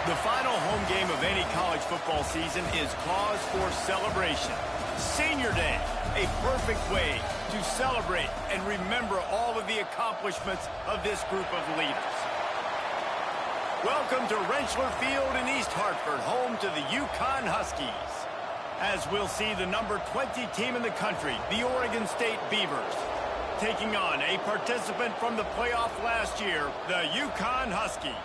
The final home game of any college football season is cause for celebration. Senior Day, a perfect way to celebrate and remember all of the accomplishments of this group of leaders. Welcome to Rentschler Field in East Hartford, home to the UConn Huskies. As we'll see the number 20 team in the country, the Oregon State Beavers, taking on a participant from the playoff last year, the UConn Huskies.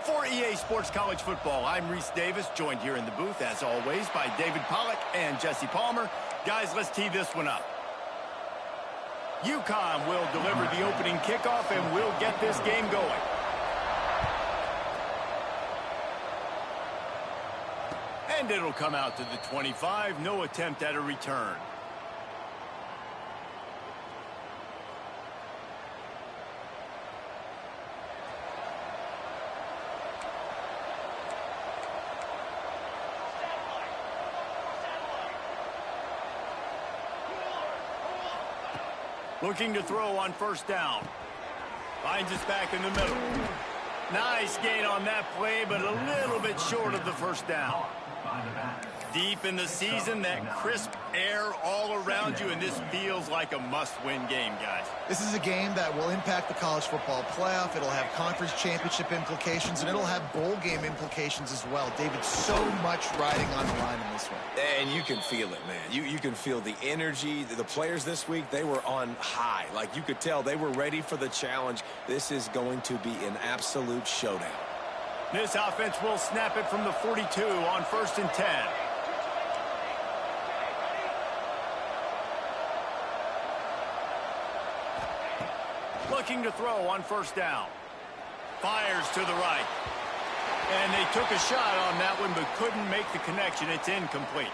For EA Sports College Football, I'm Reese Davis, joined here in the booth, as always, by David Pollack and Jesse Palmer. Guys, let's tee this one up. UConn will deliver the opening kickoff, and we'll get this game going. And it'll come out to the 25, no attempt at a return. Looking to throw on first down. Finds us back in the middle. Nice gain on that play, but a little bit short of the first down. Deep in the season, that crisp air all around you, and this feels like a must-win game, guys. This is a game that will impact the college football playoff. It'll have conference championship implications, and it'll have bowl game implications as well. David, so much riding on the line in this one. And you can feel it, man. You can feel the energy. The players this week, they were on high. Like, you could tell they were ready for the challenge. This is going to be an absolute showdown. This offense will snap it from the 42 on 1st and 10. Looking to throw on first down. Fires to the right. And they took a shot on that one, but couldn't make the connection. It's incomplete.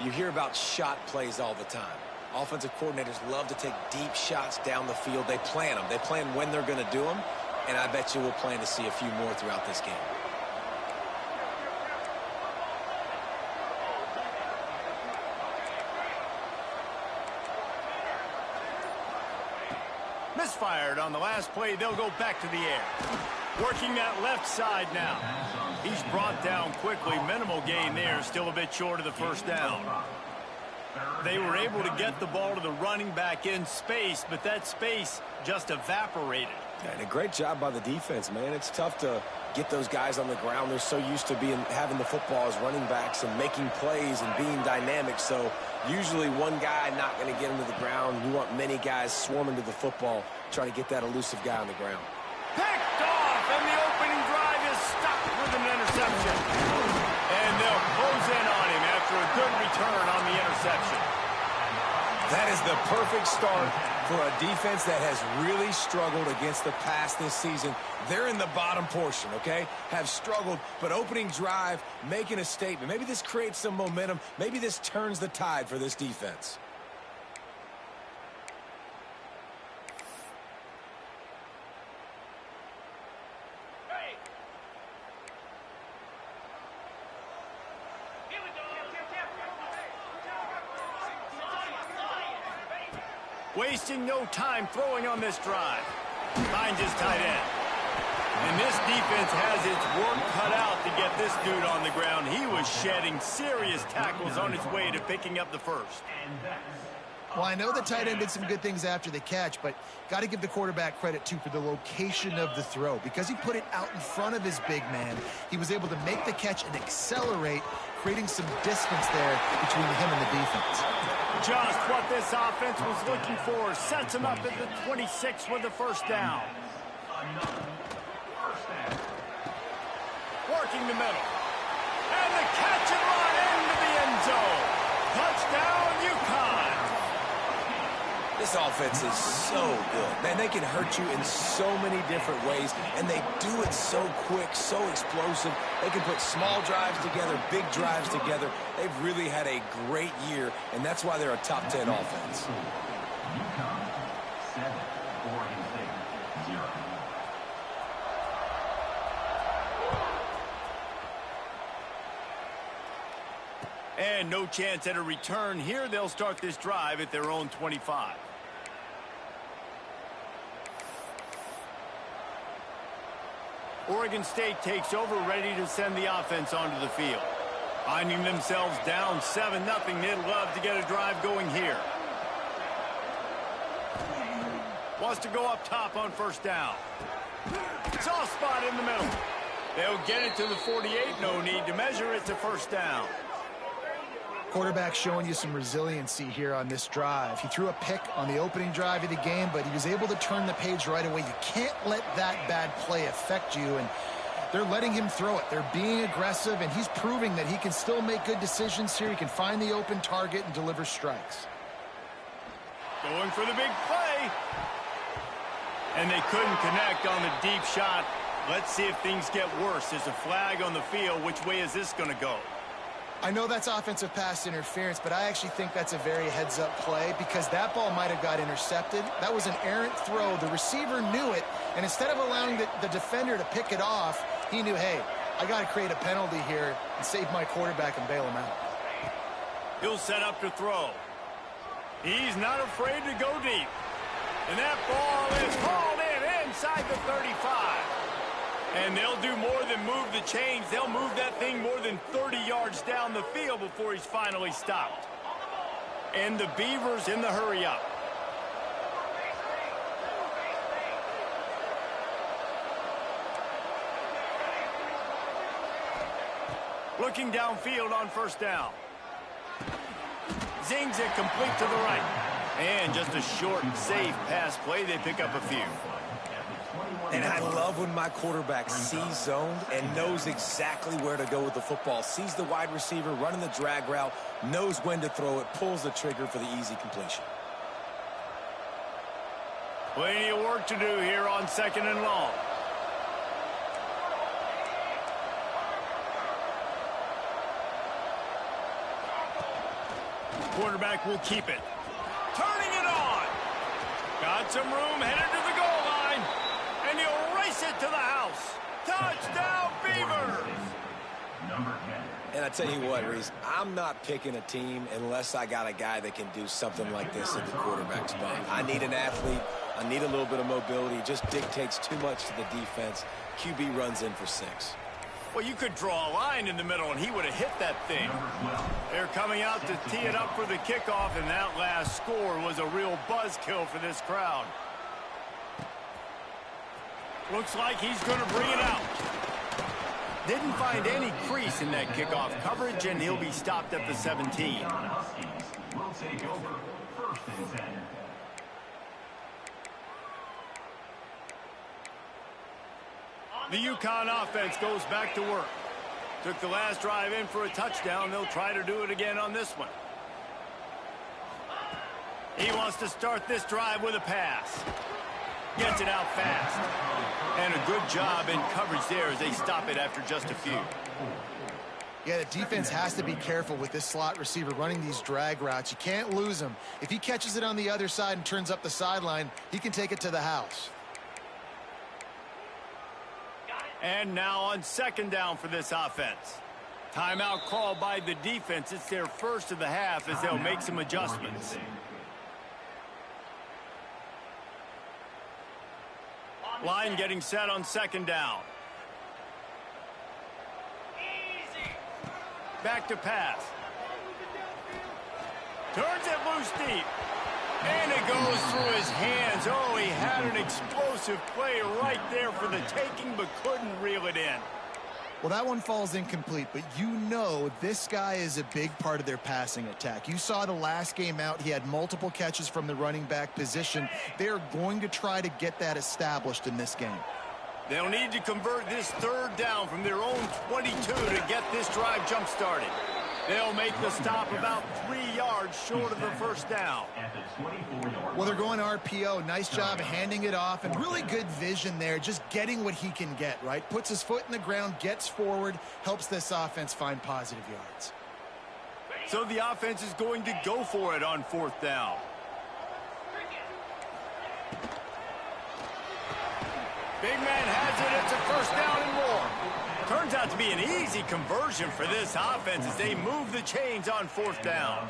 You hear about shot plays all the time. Offensive coordinators love to take deep shots down the field. They plan them. They plan when they're going to do them. And I bet you we'll plan to see a few more throughout this game. Misfired on the last play. They'll go back to the air. Working that left side now. He's brought down quickly. Minimal gain there. Still a bit short of the first down. They were able to get the ball to the running back in space, but that space just evaporated. And a great job by the defense, man. It's tough to get those guys on the ground. They're so used to having the football as running backs and making plays and being dynamic. So usually one guy not going to get him to the ground. You want many guys swarming to the football, trying to get that elusive guy on the ground. Picked off, and the opening drive is stopped with an interception. And they'll close in on him after a good return on the interception. That is the perfect start for a defense that has really struggled against the pass this season. They're in the bottom portion, okay? Have struggled, but opening drive, making a statement. Maybe this creates some momentum. Maybe this turns the tide for this defense. Wasting no time throwing on this drive. Finds his tight end. And this defense has its work cut out to get this dude on the ground. He was shedding serious tackles on his way to picking up the first. Well, I know the tight end did some good things after the catch, but got to give the quarterback credit, too, for the location of the throw. Because he put it out in front of his big man, he was able to make the catch and accelerate, creating some distance there between him and the defense. Just what this offense was looking for. Sets him up at the 26 with the first down. Working the middle. And the catch and run into the end zone. Touchdown, UConn. This offense is so good. Man, they can hurt you in so many different ways, and they do it so quick, so explosive. They can put small drives together, big drives together. They've really had a great year, and that's why they're a top 10 offense. UConn 7, Oregon State 0. And no chance at a return here. They'll start this drive at their own 25. Oregon State takes over, ready to send the offense onto the field. Finding themselves down 7-0, they'd love to get a drive going here. Wants to go up top on first down. Soft spot in the middle. They'll get it to the 48. No need to measure it to first down. Quarterback showing you some resiliency here on this drive. He threw a pick on the opening drive of the game, but he was able to turn the page right away. You can't let that bad play affect you, and they're letting him throw it. They're being aggressive, and he's proving that he can still make good decisions here. He can find the open target and deliver strikes. Going for the big play. And they couldn't connect on the deep shot. Let's see if things get worse. There's a flag on the field. Which way is this going to go? I know that's offensive pass interference, but I actually think that's a very heads-up play because that ball might have got intercepted. That was an errant throw. The receiver knew it, and instead of allowing the defender to pick it off, he knew, hey, I got to create a penalty here and save my quarterback and bail him out. He'll set up to throw. He's not afraid to go deep. And that ball is hauled in inside the 35. And they'll do more than move the chains. They'll move that thing more than 30 yards down the field before he's finally stopped. And the Beavers in the hurry-up. Looking downfield on first down. Zings it complete to the right. And just a short, safe pass play. They pick up a few. And I love when my quarterback sees zoned and knows exactly where to go with the football. Sees the wide receiver running the drag route, knows when to throw it, pulls the trigger for the easy completion. Plenty of work to do here on 2nd and long. Quarterback will keep it. Turning it on. Got some room, headed to the goal line. And he'll race it to the house. Touchdown, Beavers! Number 10. And I tell you what, Reese, I'm not picking a team unless I got a guy that can do something like this at the quarterback spot. I need an athlete. I need a little bit of mobility. It just dictates too much to the defense. QB runs in for 6. Well, you could draw a line in the middle, and he would have hit that thing. They're coming out to tee it up for the kickoff, and that last score was a real buzzkill for this crowd. Looks like he's going to bring it out. Didn't find any crease in that kickoff coverage, and he'll be stopped at the 17. Huskies will take over 1st and 10. The UConn offense goes back to work. Took the last drive in for a touchdown. They'll try to do it again on this one. He wants to start this drive with a pass. Gets it out fast. And a good job in coverage there as they stop it after just a few. Yeah, the defense has to be careful with this slot receiver running these drag routes. You can't lose him. If he catches it on the other side and turns up the sideline, he can take it to the house. And now on 2nd down for this offense. Timeout called by the defense. It's their first of the half as they'll make some adjustments. Line getting set on 2nd down. Back to pass. Turns it loose deep. And it goes through his hands. Oh, he had an explosive play right there for the taking, but couldn't reel it in. Well, that one falls incomplete, but you know this guy is a big part of their passing attack. You saw the last game out. He had multiple catches from the running back position. They're going to try to get that established in this game. They'll need to convert this 3rd down from their own 22 to get this drive jump-started. They'll make the stop about 3 yards short of the 1st down. Well, they're going RPO. Nice job handing it off, and really good vision there, just getting what he can get, right? Puts his foot in the ground, gets forward, helps this offense find positive yards. So the offense is going to go for it on 4th down. Big man has it. It's a 1st down and more. Turns out to be an easy conversion for this offense as they move the chains on 4th down.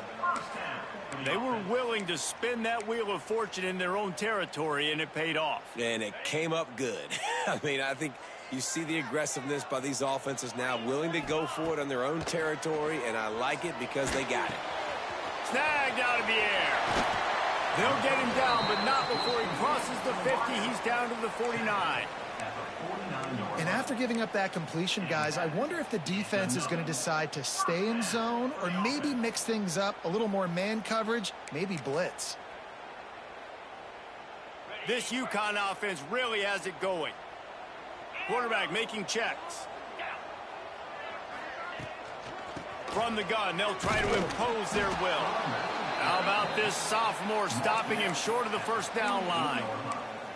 They were willing to spin that wheel of fortune in their own territory, and it paid off. And it came up good. I mean, I think You see the aggressiveness by these offenses now, willing to go for it on their own territory, and I like it because they got it. Snagged out of the air. They'll get him down, but not before he crosses the 50. He's down to the 49. And after giving up that completion, guys, I wonder if the defense is going to decide to stay in zone or maybe mix things up, a little more man coverage, maybe blitz. This UConn offense really has it going. Quarterback making checks. From the gun, they'll try to impose their will. How about this sophomore stopping him short of the first down line?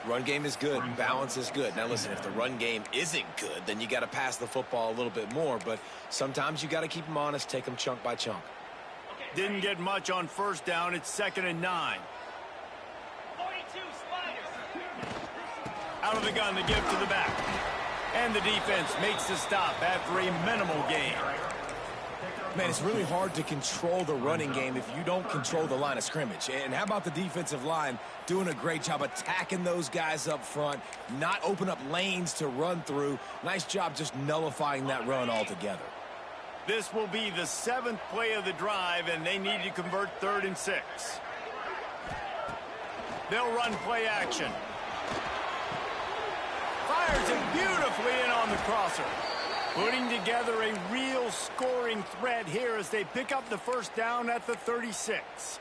Run game is good. Balance is good. Now, listen, if the run game isn't good, then you got to pass the football a little bit more. But sometimes you got to keep them honest, take them chunk by chunk. Didn't get much on first down. It's 2nd and 9. 42 Spiders. Out of the gun, the give to the back. And the defense makes the stop after a minimal gain. Man, it's really hard to control the running game if you don't control the line of scrimmage. And how about the defensive line doing a great job attacking those guys up front, not open up lanes to run through. Nice job just nullifying that run altogether. This will be the 7th play of the drive, and they need to convert 3rd and 6. They'll run play action. Fires it beautifully in on the crosser. Putting together a real scoring threat here as they pick up the first down at the 36.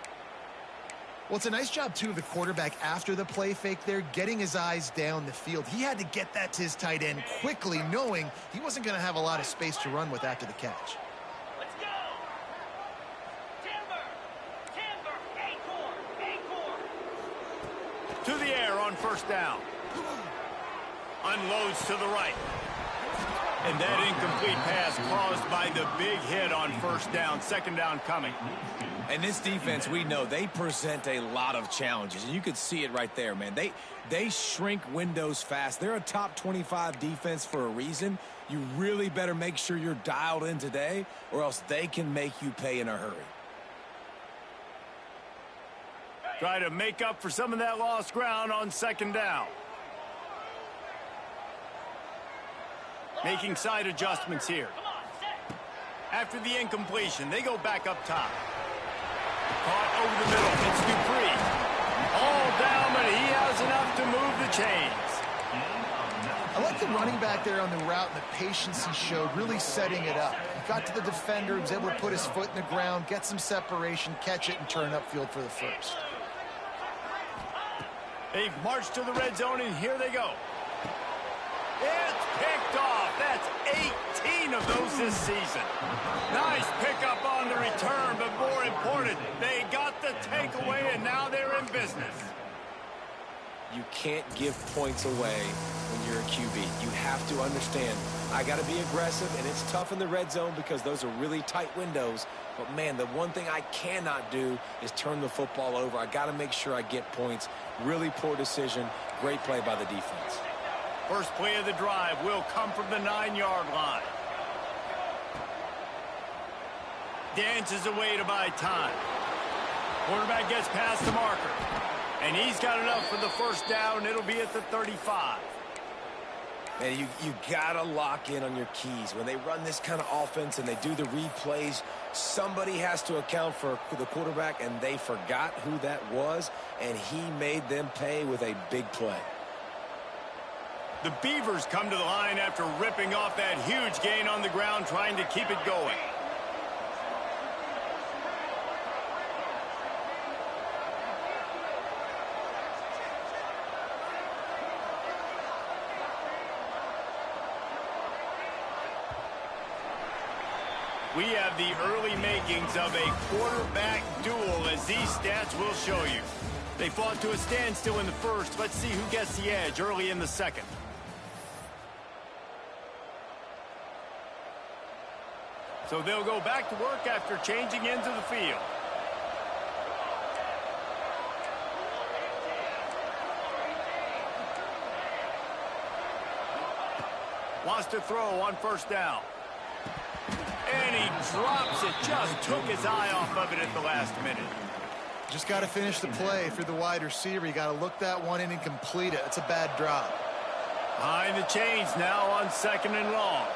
Well, it's a nice job, too, of the quarterback after the play fake there, getting his eyes down the field. He had to get that to his tight end quickly, knowing he wasn't going to have a lot of space to run with after the catch. Let's go. Timber, Acorn. To the air on first down. Unloads to the right. And that incomplete pass caused by the big hit on first down. 2nd down coming. And this defense, we know, they present a lot of challenges. And you could see it right there, man. They shrink windows fast. They're a top 25 defense for a reason. You really better make sure you're dialed in today, or else they can make you pay in a hurry. Try to make up for some of that lost ground on 2nd down. Making side adjustments here. After the incompletion, they go back up top. Caught over the middle. It's Dupree. All down, but he has enough to move the chains. I like the running back there on the route and the patience he showed, really setting it up. He got to the defender, he was able to put his foot in the ground, get some separation, catch it, and turn upfield for the first. They've marched to the red zone, and here they go. It's picked off. That's 18 of those this season. Nice pickup on the return, but more important, they got the takeaway, and now they're in business. You can't give points away when you're a QB. You have to understand, I got to be aggressive, and it's tough in the red zone because those are really tight windows. But, man, the one thing I cannot do is turn the football over. I got to make sure I get points. Really poor decision. Great play by the defense. First play of the drive will come from the 9-yard line. Dances away to buy time. Quarterback gets past the marker. And he's got enough for the first down. It'll be at the 35. Man, you got to lock in on your keys. When they run this kind of offense and they do the replays, somebody has to account for the quarterback, and they forgot who that was, and he made them pay with a big play. The Beavers come to the line after ripping off that huge gain on the ground, trying to keep it going. We have the early makings of a quarterback duel, as these stats will show you. They fought to a standstill in the first. Let's see who gets the edge early in the second. So they'll go back to work after changing into the field. Wants to throw on first down. And he drops it. Just took his eye off of it at the last minute. Just got to finish the play for the wide receiver. You got to look that one in and complete it. It's a bad drop. Behind the chains now on 2nd and long.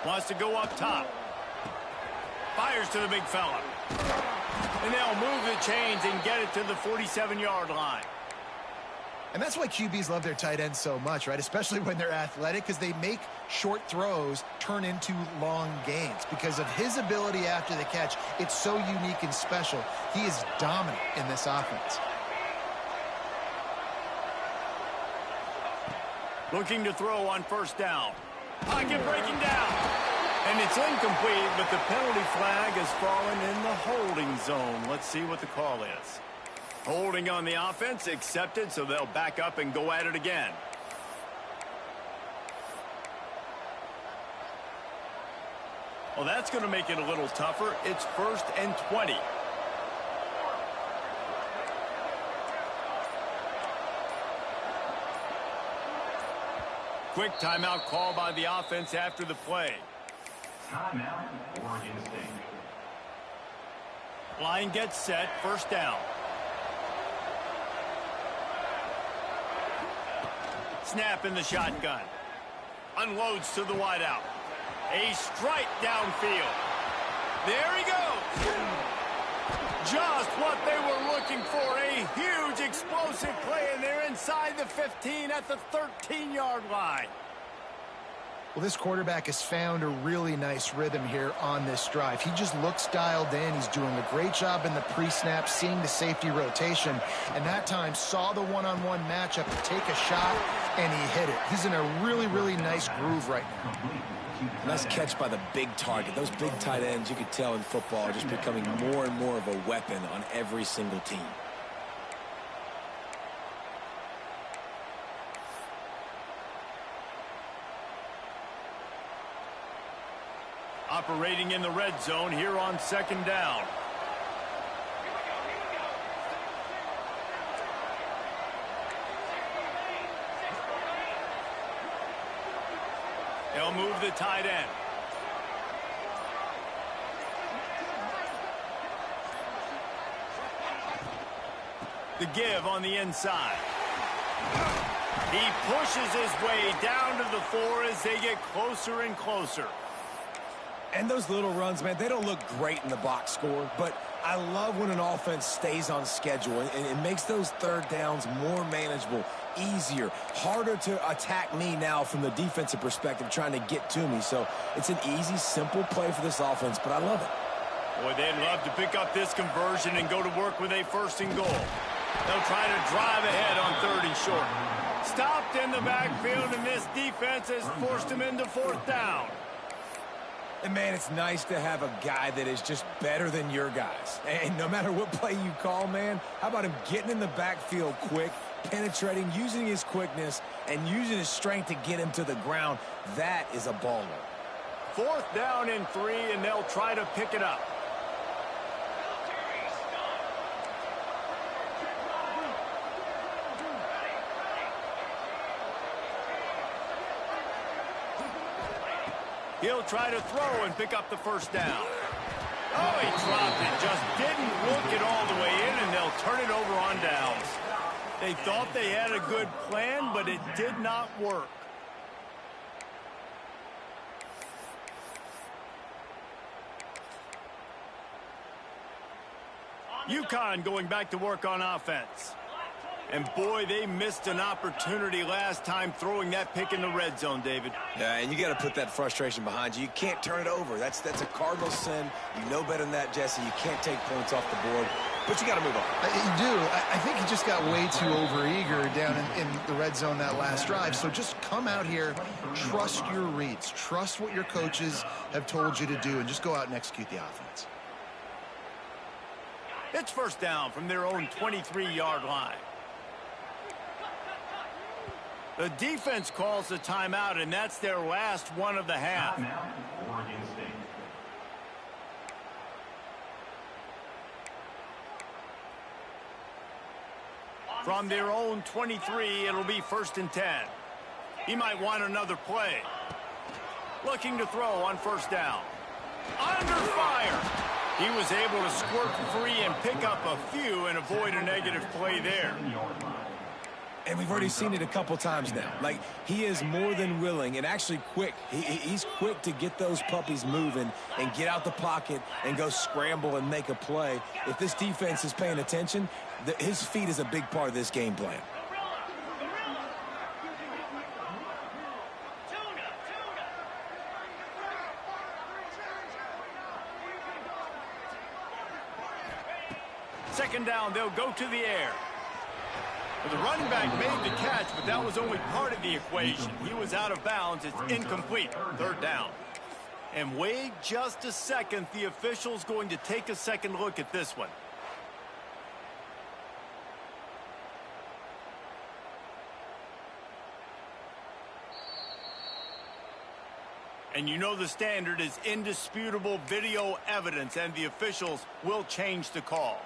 Wants to go up top. Fires to the big fella. And they'll move the chains and get it to the 47-yard line. And that's why QBs love their tight ends so much, right? Especially when they're athletic, because they make short throws turn into long gains. Because of his ability after the catch, it's so unique and special. He is dominant in this offense. Looking to throw on 1st down. Pocket breaking down. And it's incomplete, but the penalty flag has fallen in the holding zone. Let's see what the call is. Holding on the offense, accepted, so they'll back up and go at it again. Well, that's going to make it a little tougher. It's 1st and 20. Quick timeout call by the offense after the play. Timeout, Oregon State. Line gets set, 1st down. Snap in the shotgun. Unloads to the wideout. A strike downfield. There he goes. Just what they were looking for. A huge explosive play, and they're inside the 15 at the 13-yard line. Well, this quarterback has found a really nice rhythm here on this drive. He just looks dialed in. He's doing a great job in the pre-snap, seeing the safety rotation, and that time saw the one-on-one matchup to take a shot, and he hit it. He's in a really, really nice groove right now. Nice catch by the big target. Those big tight ends, you could tell in football, are just becoming more and more of a weapon on every single team. Operating in the red zone here on 2nd down. They'll move the tight end. The give on the inside. He pushes his way down to the 4 as they get closer and closer. And those little runs, man, they don't look great in the box score, but I love when an offense stays on schedule and it makes those 3rd downs more manageable, easier, harder to attack me now from the defensive perspective trying to get to me. So it's an easy, simple play for this offense, but I love it. Boy, they'd love to pick up this conversion and go to work with a 1st and goal. They'll try to drive ahead on 3rd and short. Stopped in the backfield, and this defense has forced him into 4th down. And, man, it's nice to have a guy that is just better than your guys. And no matter what play you call, man, how about him getting in the backfield quick, penetrating, using his quickness, and using his strength to get him to the ground? That is a baller. 4th down and 3, and they'll try to pick it up. He'll try to throw and pick up the 1st down. Oh, he dropped it. Just didn't look it all the way in, and they'll turn it over on downs. They thought they had a good plan, but it did not work. UConn going back to work on offense. And, boy, they missed an opportunity last time throwing that pick in the red zone, David. Yeah, and you got to put that frustration behind you. You can't turn it over. That's a cardinal sin. You know better than that, Jesse. You can't take points off the board, but you got to move on. You do. I think he just got way too overeager down in the red zone that last drive. So just come out here, trust your reads, trust what your coaches have told you to do, and just go out and execute the offense. It's 1st down from their own 23-yard line. The defense calls the timeout, and that's their last one of the half. Timeout, Oregon State. From their own 23, it'll be 1st and 10. He might want another play. Looking to throw on first down. Under fire. He was able to squirt free and pick up a few and avoid a negative play there. And we've already seen it a couple times now. Like, he is more than willing and actually quick. He's quick to get those puppies moving and get out the pocket and go scramble and make a play. If this defense is paying attention, his feet is a big part of this game plan. Second down, they'll go to the air. The running back made the catch, but that was only part of the equation. He was out of bounds. It's incomplete. Third down. And wait just a second. The official's going to take a second look at this one. And you know the standard is indisputable video evidence, and the officials will change the call.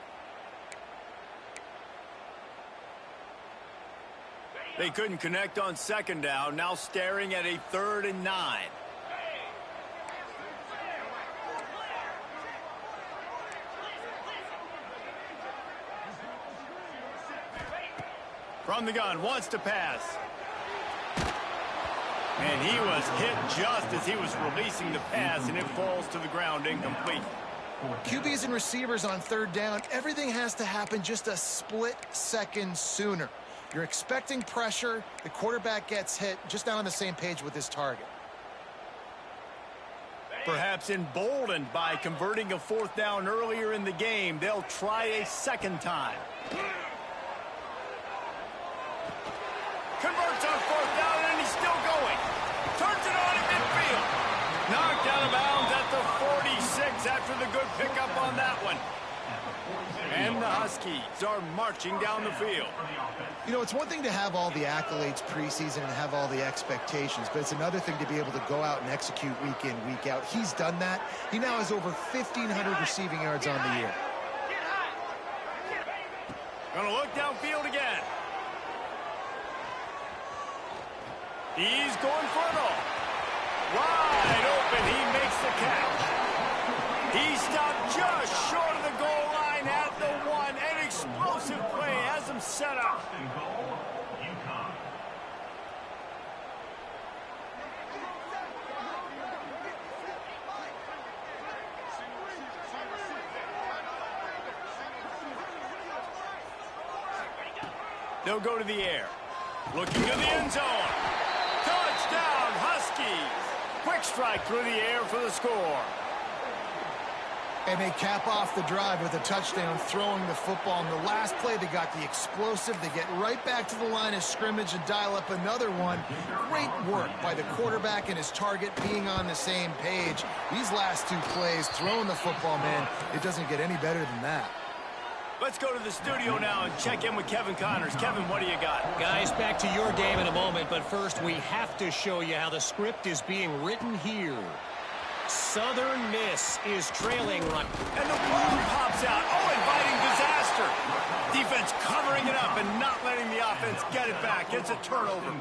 They couldn't connect on second down, now staring at a 3rd and 9. From the gun, wants to pass. And he was hit just as he was releasing the pass, and it falls to the ground incomplete. QBs and receivers on third down, everything has to happen just a split second sooner. You're expecting pressure, the quarterback gets hit, just not on the same page with his target. Perhaps emboldened by converting a 4th down earlier in the game, they'll try a second time. Converts on 4th down, and he's still going. Turns it on in midfield. Knocked out of bounds at the 46 after the good pickup on that one. And the Huskies are marching down the field. You know, it's one thing to have all the accolades preseason and have all the expectations, but it's another thing to be able to go out and execute week in, week out. He's done that. He now has over 1,500 receiving yards on the year. Gonna look downfield again. He's going for it all. Wide open, he makes the catch. He stopped just short of the goal line at the 1. An explosive play has him set up. They'll go to the air. Looking to the end zone. Touchdown, Huskies. Quick strike through the air for the score. And they cap off the drive with a touchdown, throwing the football. In the last play, they got the explosive. They get right back to the line of scrimmage and dial up another one. Great work by the quarterback and his target being on the same page. These last 2 plays, throwing the football, man, it doesn't get any better than that. Let's go to the studio now and check in with Kevin Connors. Kevin, what do you got? Guys, back to your game in a moment, but first we have to show you how the script is being written here. Southern Miss is trailing right. And the ball pops out. Oh, inviting disaster. Defense covering it up and not letting the offense get it back. It's a turnover.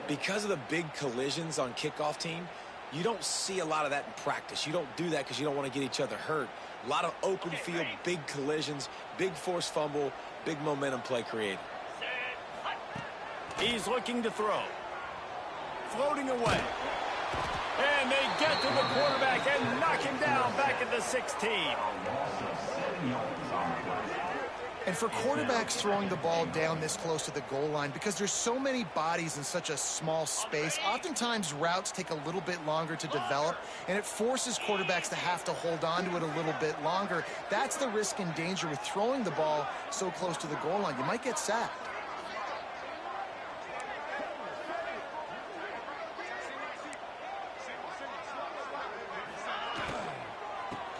Because of the big collisions on kickoff team, you don't see a lot of that in practice. You don't do that because you don't want to get each other hurt. A lot of open field, big collisions, big forced fumble, big momentum play created. He's looking to throw. Floating away. And they get to the quarterback and knock him down back at the 16. And for quarterbacks throwing the ball down this close to the goal line, because there's so many bodies in such a small space, oftentimes routes take a little bit longer to develop, and it forces quarterbacks to have to hold on to it a little bit longer. That's the risk and danger with throwing the ball so close to the goal line. You might get sacked.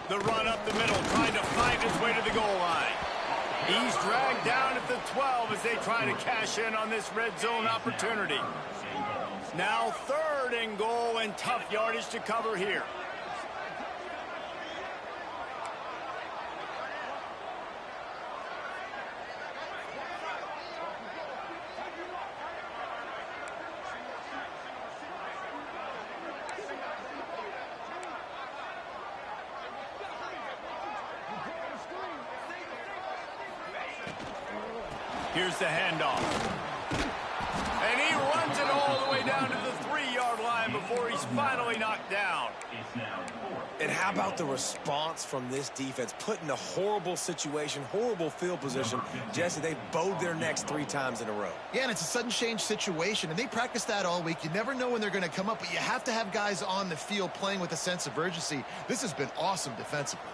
The run up the middle, trying to find his way to the goal line. He's dragged down at the 12 as they try to cash in on this red zone opportunity. Now 3rd and goal and tough yardage to cover here. Here's the handoff. And he runs it all the way down to the 3-yard line before he's finally knocked down. And how about the response from this defense? Put in a horrible situation, horrible field position. Jesse, they've bowed their necks 3 times in a row. Yeah, and it's a sudden change situation, and they practice that all week. You never know when they're going to come up, but you have to have guys on the field playing with a sense of urgency. This has been awesome defensively.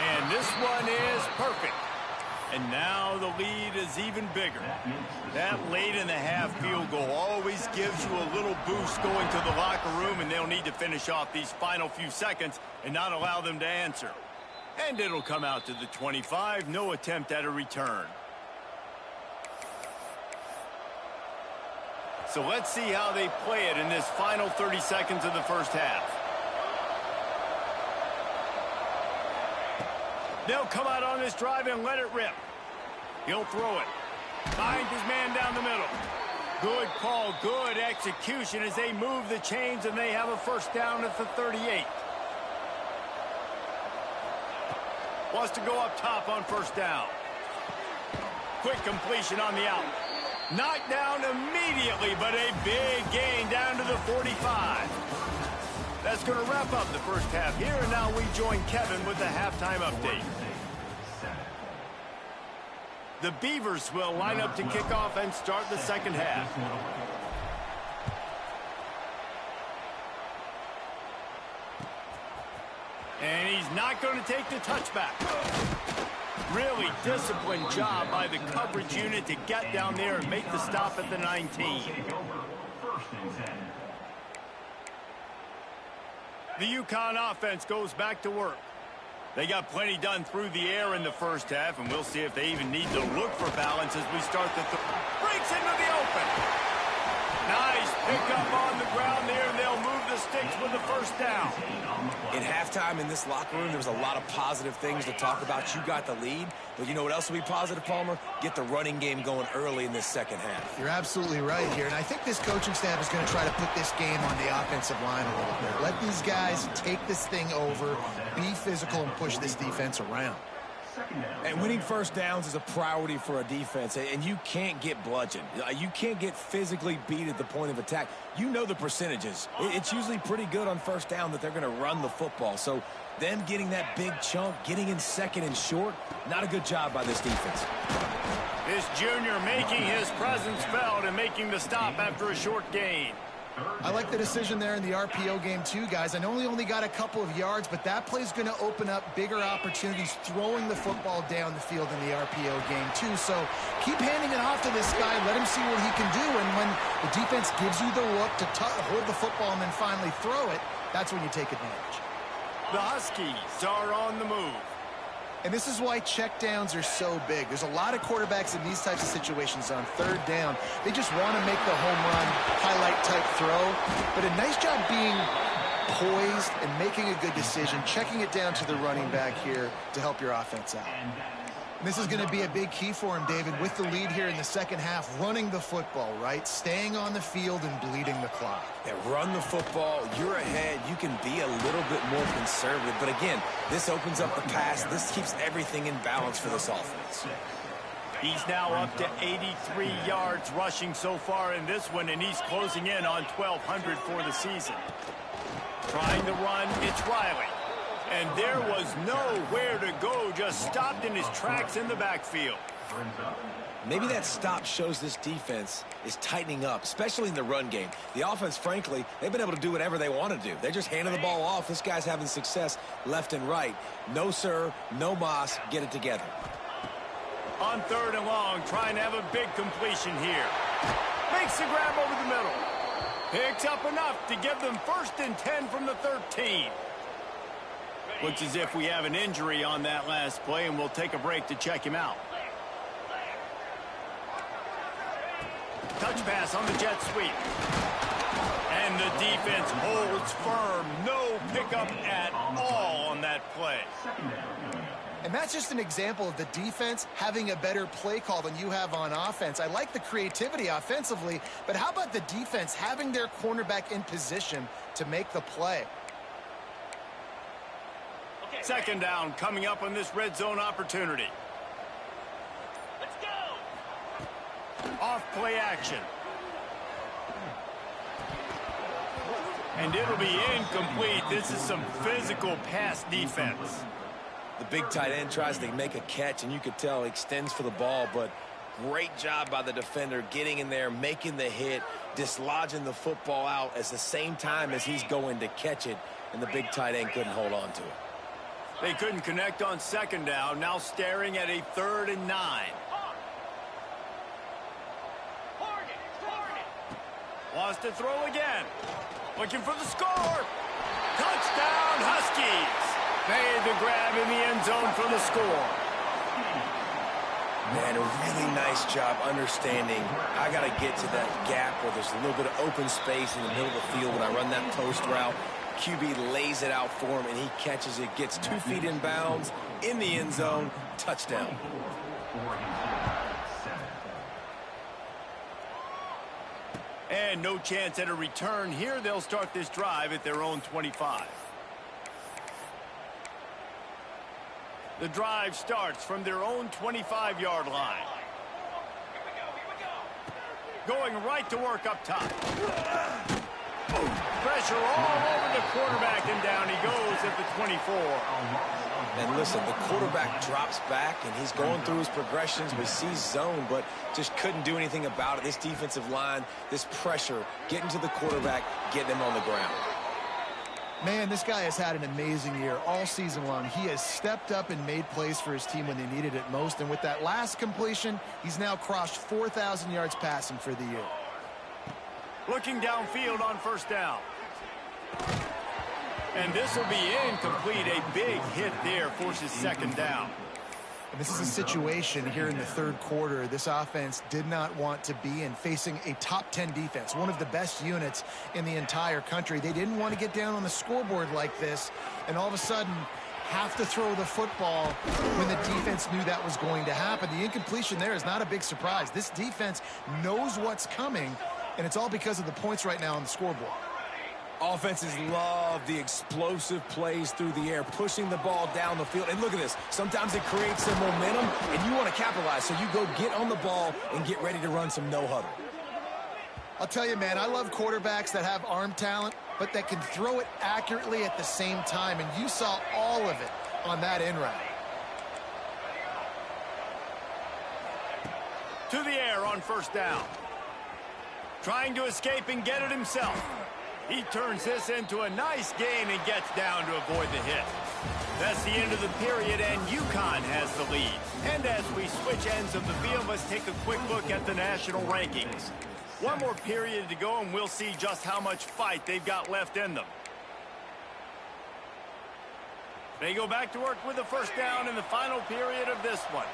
And this one is perfect. And now the lead is even bigger. That late in the half field goal always gives you a little boost going to the locker room, and they'll need to finish off these final few seconds and not allow them to answer. And it'll come out to the 25, no attempt at a return. So let's see how they play it in this final 30 seconds of the first half. They'll come out on this drive and let it rip. He'll throw it. Finds his man down the middle. Good call, good execution as they move the chains, and they have a first down at the 38. Wants to go up top on first down. Quick completion on the out. Knocked down immediately, but a big gain down to the 45. That's going to wrap up the first half here, and now we join Kevin with the halftime update. The Beavers will line up to kick off and start the second half. And he's not going to take the touchback. Really disciplined job by the coverage unit to get down there and make the stop at the 19. The UConn offense goes back to work. They got plenty done through the air in the first half, and we'll see if they even need to look for balance as we start the breaks into the open. Nice pickup on the ground there, and they'll move the sticks with the first down. In halftime in this locker room, there was a lot of positive things to talk about. You got the lead, but you know what else will be positive, Palmer? Get the running game going early in this second half. You're absolutely right here, and I think this coaching staff is going to try to put this game on the offensive line a little bit. Let these guys take this thing over, be physical, and push this defense around. And winning first downs is a priority for a defense, and you can't get bludgeoned. You can't get physically beat at the point of attack. You know the percentages. It's usually pretty good on first down that they're going to run the football. So them getting that big chunk, getting in second and short, not a good job by this defense. This junior making his presence felt and making the stop after a short gain. I like the decision there in the RPO game too, guys. I know he only got a couple of yards, but that play's going to open up bigger opportunities throwing the football down the field in the RPO game too. So keep handing it off to this guy. Let him see what he can do. And when the defense gives you the look to hold the football and then finally throw it, that's when you take advantage. The Huskies are on the move. And this is why checkdowns are so big. There's a lot of quarterbacks in these types of situations on third down. They just want to make the home run, highlight type throw. But a nice job being poised and making a good decision, checking it down to the running back here to help your offense out. And this is going to be a big key for him, David, with the lead here in the second half, running the football, right? Staying on the field and bleeding the clock. Yeah, run the football. You're ahead. You can be a little bit more conservative. But again, this opens up the pass. This keeps everything in balance for this offense. He's now up to 83 yards rushing so far in this one, and he's closing in on 1,200 for the season. Trying to run, it's Riley. And there was nowhere to go, just stopped in his tracks in the backfield. Maybe that stop shows this defense is tightening up, especially in the run game. The offense, frankly, they've been able to do whatever they want to do. They're just handing the ball off. This guy's having success left and right. No, sir, no mas, get it together. On third and long, trying to have a big completion here. Makes the grab over the middle. Picks up enough to give them 1st and 10 from the 13. Looks as if we have an injury on that last play, and we'll take a break to check him out. Touch pass on the jet sweep. And the defense holds firm. No pickup at all on that play. And And that's just an example of the defense having a better play call than you have on offense. I like the creativity offensively, but how about the defense having their cornerback in position to make the play? Okay, Second down coming up on this red zone opportunity. let's go. Off play action. And it'll be incomplete. This is some physical pass defense. The big tight end tries to make a catch, and you could tell he extends for the ball, but great job by the defender getting in there, making the hit, dislodging the football out at the same time as he's going to catch it, and the big tight end couldn't hold on to it. They couldn't connect on second down, now staring at a 3rd and 9. Wants to throw again. Looking for the score. Touchdown, Huskies. Made the grab in the end zone for the score. Man, a really nice job understanding I got to get to that gap where there's a little bit of open space in the middle of the field when I run that post route. QB lays it out for him, and he catches it, gets 2 feet in bounds, in the end zone, touchdown. And no chance at a return here. They'll start this drive at their own 25. The drive starts from their own 25-yard line. Going right to work up top. Pressure all over the quarterback, and down he goes at the 24. And listen, the quarterback drops back, and he's going through his progressions. We see zone, but just couldn't do anything about it. This defensive line, this pressure, getting to the quarterback, getting him on the ground. Man, this guy has had an amazing year all season long. He has stepped up and made plays for his team when they needed it most. And with that last completion, he's now crossed 4,000 yards passing for the year. Looking downfield on first down. And this will be incomplete. A big hit there forces second down. And this is a situation here in the third quarter this offense did not want to be in, facing a top 10 defense, one of the best units in the entire country. They didn't want to get down on the scoreboard like this, and all of a sudden have to throw the football when the defense knew that was going to happen. The incompletion there is not a big surprise. This defense knows what's coming, and it's all because of the points right now on the scoreboard. Offenses love the explosive plays through the air, pushing the ball down the field. And look at this. Sometimes it creates some momentum, and you want to capitalize. So you go get on the ball and get ready to run some no-huddle. I'll tell you, man, I love quarterbacks that have arm talent, but that can throw it accurately at the same time. And you saw all of it on that in route. To the air on first down. Trying to escape and get it himself. He turns this into a nice gain and gets down to avoid the hit. That's the end of the period, and UConn has the lead. And as we switch ends of the field, let's take a quick look at the national rankings. One more period to go, and we'll see just how much fight they've got left in them. They go back to work with the first down in the final period of this one.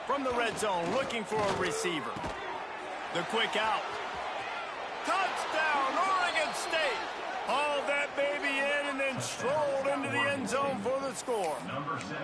From the red zone, looking for a receiver. The quick out. Touchdown, Oregon State. Hauled that baby in and then strolled into the end zone for the score. Number 7.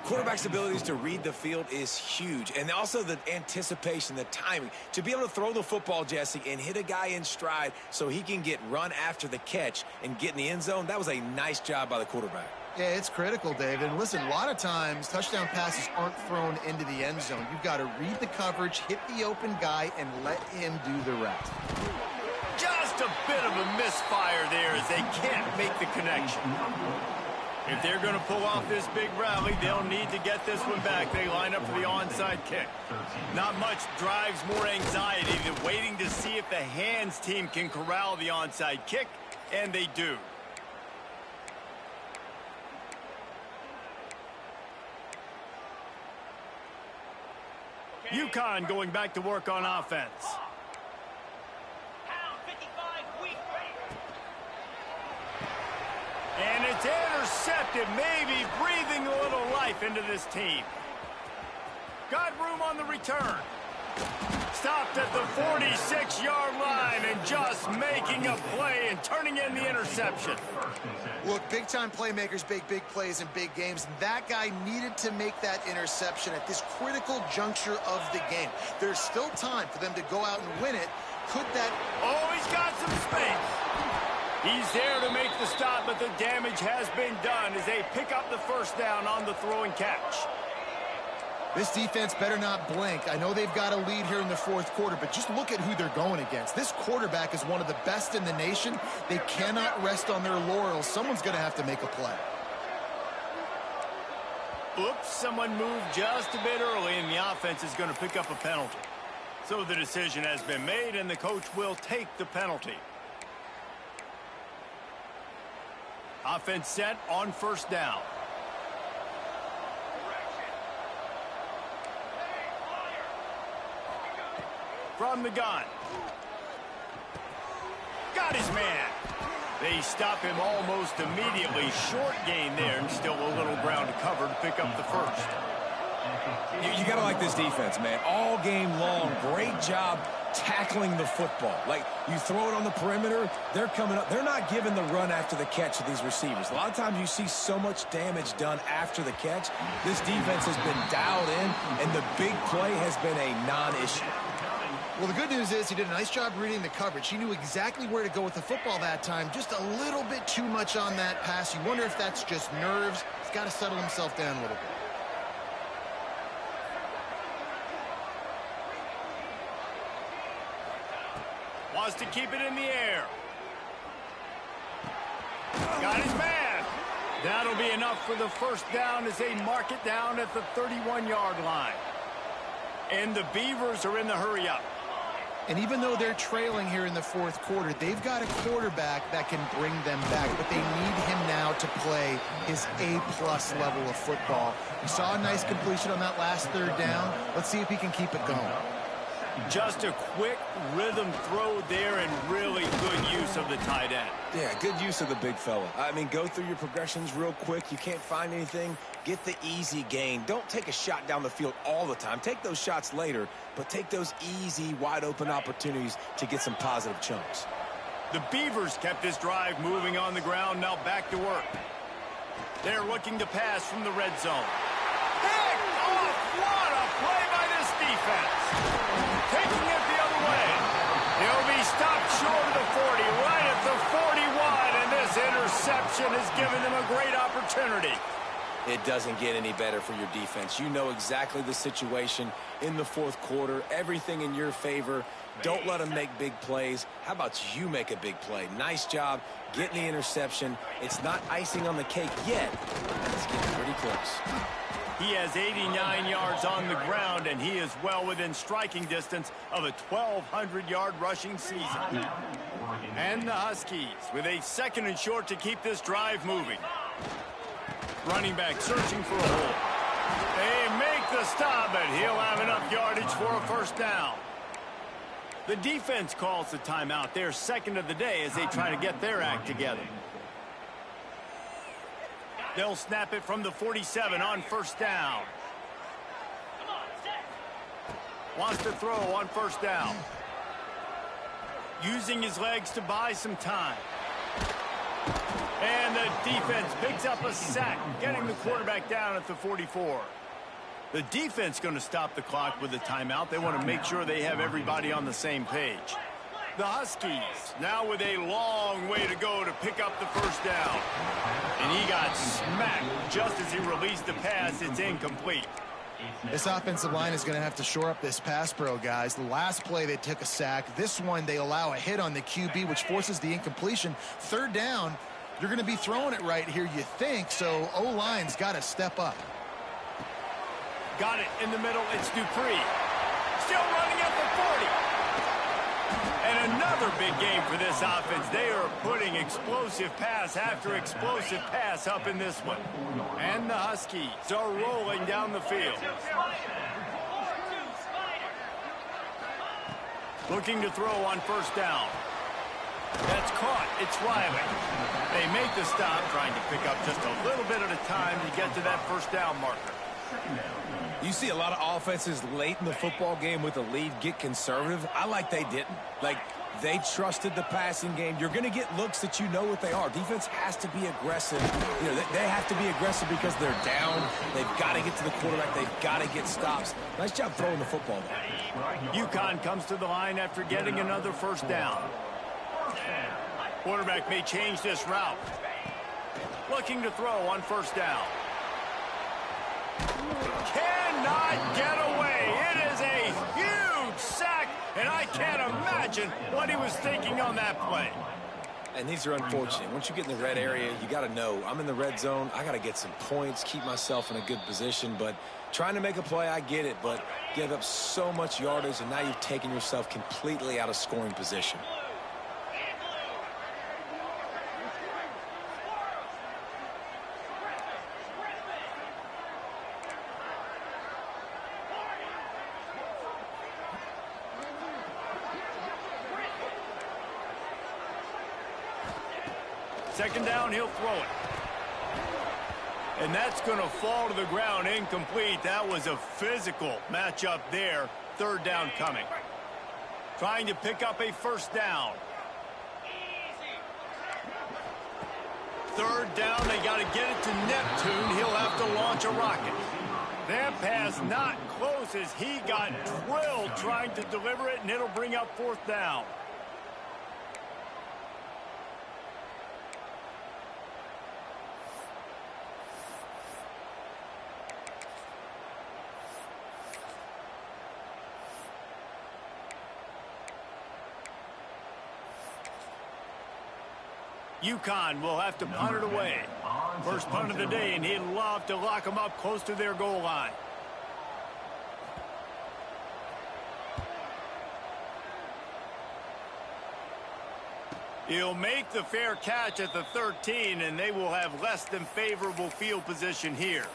Quarterback's abilities to read the field is huge. And also the anticipation, the timing. To be able to throw the football, Jesse, and hit a guy in stride so he can get run after the catch and get in the end zone, that was a nice job by the quarterback. Yeah, it's critical, David. And listen, a lot of times touchdown passes aren't thrown into the end zone. You've got to read the coverage, hit the open guy, and let him do the rest. Just a bit of a misfire there as they can't make the connection. If they're going to pull off this big rally, they'll need to get this one back. They line up for the onside kick. Not much drives more anxiety than waiting to see if the hands team can corral the onside kick, and they do. UConn going back to work on offense. Pound 55 weak. And it's intercepted, maybe breathing a little life into this team. Got room on the return. Stopped at the 46-yard line and just making a play and turning in the interception. Look, big-time playmakers make big plays in big games, and that guy needed to make that interception at this critical juncture of the game. There's still time for them to go out and win it. Could that... Oh, he's got some space. He's there to make the stop, but the damage has been done as they pick up the first down on the throw and catch. This defense better not blink. I know they've got a lead here in the fourth quarter, but just look at who they're going against. This quarterback is one of the best in the nation. They cannot rest on their laurels. Someone's going to have to make a play. Oops, someone moved just a bit early, and the offense is going to pick up a penalty. So the decision has been made, and the coach will take the penalty. Offense set on first down. From the gun. Got his man. They stop him almost immediately. Short gain there, and still a little ground to cover to pick up the first. You got to like this defense, man. All game long, great job tackling the football. Like, you throw it on the perimeter, they're coming up. They're not giving the run after the catch to these receivers. A lot of times you see so much damage done after the catch. This defense has been dialed in, and the big play has been a non-issue. Well, the good news is he did a nice job reading the coverage. He knew exactly where to go with the football that time. Just a little bit too much on that pass. You wonder if that's just nerves. He's got to settle himself down a little bit. Wants to keep it in the air. Got his man. That'll be enough for the first down as they mark it down at the 31-yard line. And the Beavers are in the hurry-up. And even though they're trailing here in the fourth quarter, they've got a quarterback that can bring them back. But they need him now to play his A-plus level of football. We saw a nice completion on that last third down. Let's see if he can keep it going. Just a quick rhythm throw there and really good use of the tight end. Yeah, good use of the big fella. I mean, go through your progressions real quick. You can't find anything. Get the easy gain. Don't take a shot down the field all the time. Take those shots later, but take those easy, wide-open opportunities to get some positive chunks. The Beavers kept this drive moving on the ground. Now back to work. They're looking to pass from the red zone. Pick off! What a play by this defense! Taking it the other way. He'll be stopped short of the 40, right at the 41, and this interception has given them a great opportunity. It doesn't get any better for your defense. You know exactly the situation in the fourth quarter. Everything in your favor. Don't let them make big plays. How about you make a big play? Nice job getting the interception. It's not icing on the cake yet. It's getting pretty close. He has 89 yards on the ground, and he is well within striking distance of a 1,200-yard rushing season. And the Huskies with a second and short to keep this drive moving. Running back searching for a hole. They make the stop, but he'll have enough yardage for a first down. The defense calls the timeout. Their second of the day as they try to get their act together. They'll snap it from the 47 on first down. Wants to throw on first down. Using his legs to buy some time. And the defense picks up a sack, getting the quarterback down at the 44. The defense going to stop the clock with a timeout. They want to make sure they have everybody on the same page. The Huskies now with a long way to go to pick up the first down. And he got smacked just as he released the pass. It's incomplete. This offensive line is going to have to shore up this pass pro, guys. The last play they took a sack. This one they allow a hit on the QB, which forces the incompletion. Third down, you're going to be throwing it right here, you think, so O-line's got to step up. Got it in the middle. It's Dupree. Still running at the 40. And another big game for this offense. They are putting explosive pass after explosive pass up in this one. And the Huskies are rolling down the field. Looking to throw on first down. That's caught. It's Riley. They make the stop, trying to pick up just a little bit at a time to get to that first down marker. You see a lot of offenses late in the football game with a lead get conservative. I like they didn't. Like, they trusted the passing game. You're going to get looks that you know what they are. Defense has to be aggressive. You know, they have to be aggressive because they're down. They've got to get to the quarterback. They've got to get stops. Nice job throwing the football, though. UConn comes to the line after getting another first down. Quarterback may change this route. Looking to throw on first down. Cannot get away. It is a huge sack, and I can't imagine what he was thinking on that play. And these are unfortunate. Once you get in the red area, you got to know, I'm in the red zone. I got to get some points, keep myself in a good position. But trying to make a play, I get it. But give up so much yardage, and now you've taken yourself completely out of scoring position. Second down, he'll throw it. And that's going to fall to the ground incomplete. That was a physical matchup there. Third down coming. Trying to pick up a first down. Third down, they got to get it to Neptune. He'll have to launch a rocket. That pass not close as he got drilled trying to deliver it, and it'll bring up fourth down. UConn will have to punt it away. First punt of the day, and he'd love to lock them up close to their goal line. He'll make the fair catch at the 13, and they will have less than favorable field position here.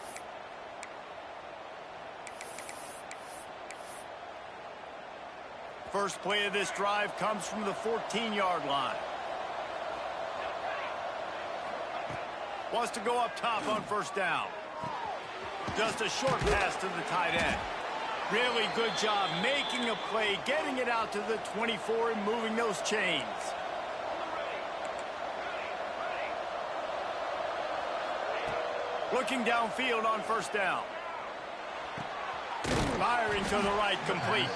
First play of this drive comes from the 14-yard line. Wants to go up top on first down. Just a short pass to the tight end. Really good job making a play, getting it out to the 24 and moving those chains. Looking downfield on first down. Firing to the right, complete.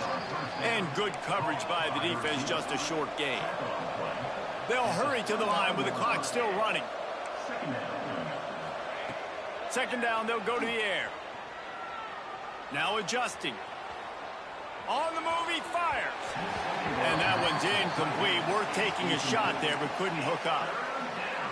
And good coverage by the defense, just a short gain. They'll hurry to the line with the clock still running. Second down, they'll go to the air. Now adjusting. On the move, he fires. And that one's incomplete. Worth taking a shot there, but couldn't hook up.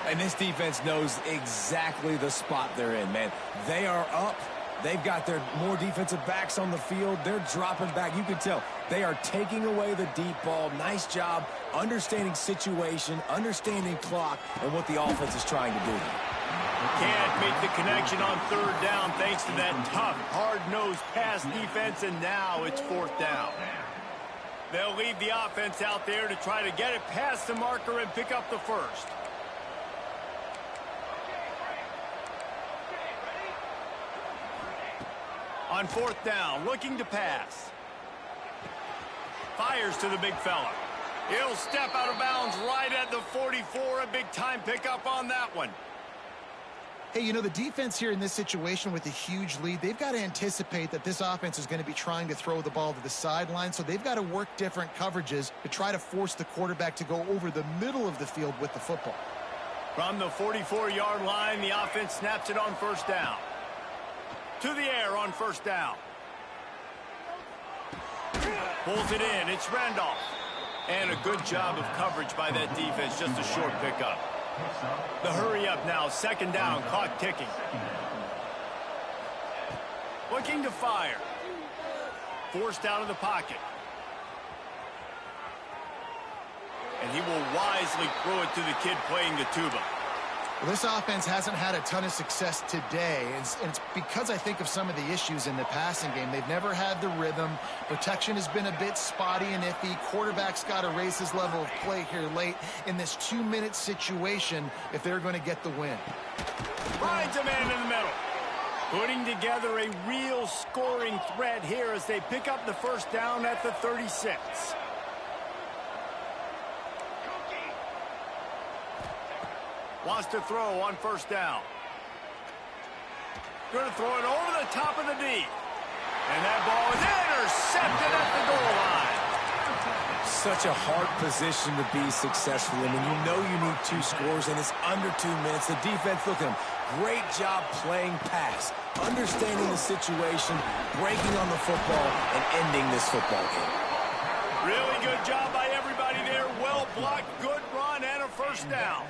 And this defense knows exactly the spot they're in, man. They are up. They've got their more defensive backs on the field. They're dropping back. You can tell they are taking away the deep ball. Nice job understanding situation, understanding clock, and what the offense is trying to do. Can't make the connection on third down thanks to that tough, hard-nosed pass defense, and now it's fourth down. They'll leave the offense out there to try to get it past the marker and pick up the first. On fourth down, looking to pass. Fires to the big fella. He'll step out of bounds right at the 44. A big-time pickup on that one. Hey, you know, the defense here in this situation with a huge lead, they've got to anticipate that this offense is going to be trying to throw the ball to the sideline, so they've got to work different coverages to try to force the quarterback to go over the middle of the field with the football. From the 44-yard line, the offense snaps it on first down. To the air on first down. Pulls it in. It's Randolph. And a good job of coverage by that defense. Just a short pickup. The hurry up now. Second down. Clock ticking. Looking to fire. Forced out of the pocket. And he will wisely throw it to the kid playing the tuba. Well, this offense hasn't had a ton of success today, and it's because I think of some of the issues in the passing game. They've never had the rhythm. Protection has been a bit spotty and iffy. Quarterback's got to raise his level of play here late in this 2-minute situation if they're going to get the win. Finds a man in the middle. Putting together a real scoring threat here as they pick up the first down at the 36. Wants to throw on first down. Going to throw it over the top of the D. And that ball is intercepted at the goal line. Such a hard position to be successful in when you know you need 2 scores and it's under 2 minutes. The defense, look at them. Great job playing pass, understanding the situation, breaking on the football, and ending this football game. Really good job by everybody there. Well blocked, good run, and a first down.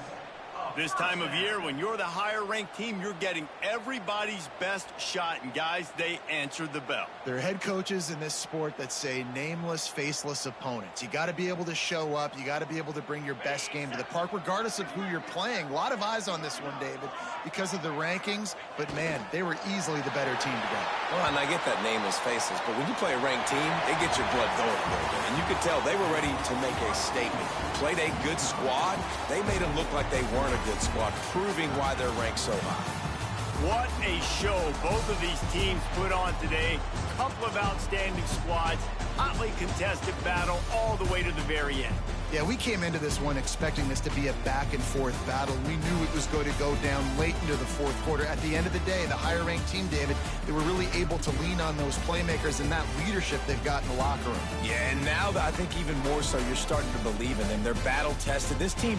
This time of year, when you're the higher-ranked team, you're getting everybody's best shot. And, guys, they answered the bell. There are head coaches in this sport that say nameless, faceless opponents. You got to be able to show up. You got to be able to bring your best game to the park, regardless of who you're playing. A lot of eyes on this one, David, because of the rankings. But, man, they were easily the better team today. Well, and I get that nameless, faceless, but when you play a ranked team, it gets your blood going a little bit. And you could tell they were ready to make a statement. Played a good squad. They made them look like they weren't a good squad, proving why they're ranked so high. What a show both of these teams put on today. Couple of outstanding squads, hotly contested battle all the way to the very end. Yeah, we came into this one expecting this to be a back-and-forth battle. We knew it was going to go down late into the fourth quarter. At the end of the day, the higher-ranked team, David, they were really able to lean on those playmakers and that leadership they've got in the locker room. Yeah, and now I think even more so, you're starting to believe in them. They're battle-tested. This team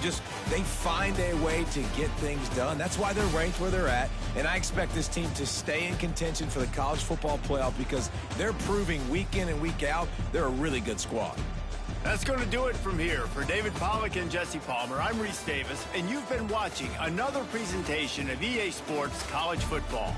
they find a way to get things done. That's why they're ranked where they're at, and I expect this team to stay in contention for the college football playoff because they're proving week in and week out they're a really good squad. That's going to do it from here. For David Pollack and Jesse Palmer, I'm Reese Davis, and you've been watching another presentation of EA Sports College Football.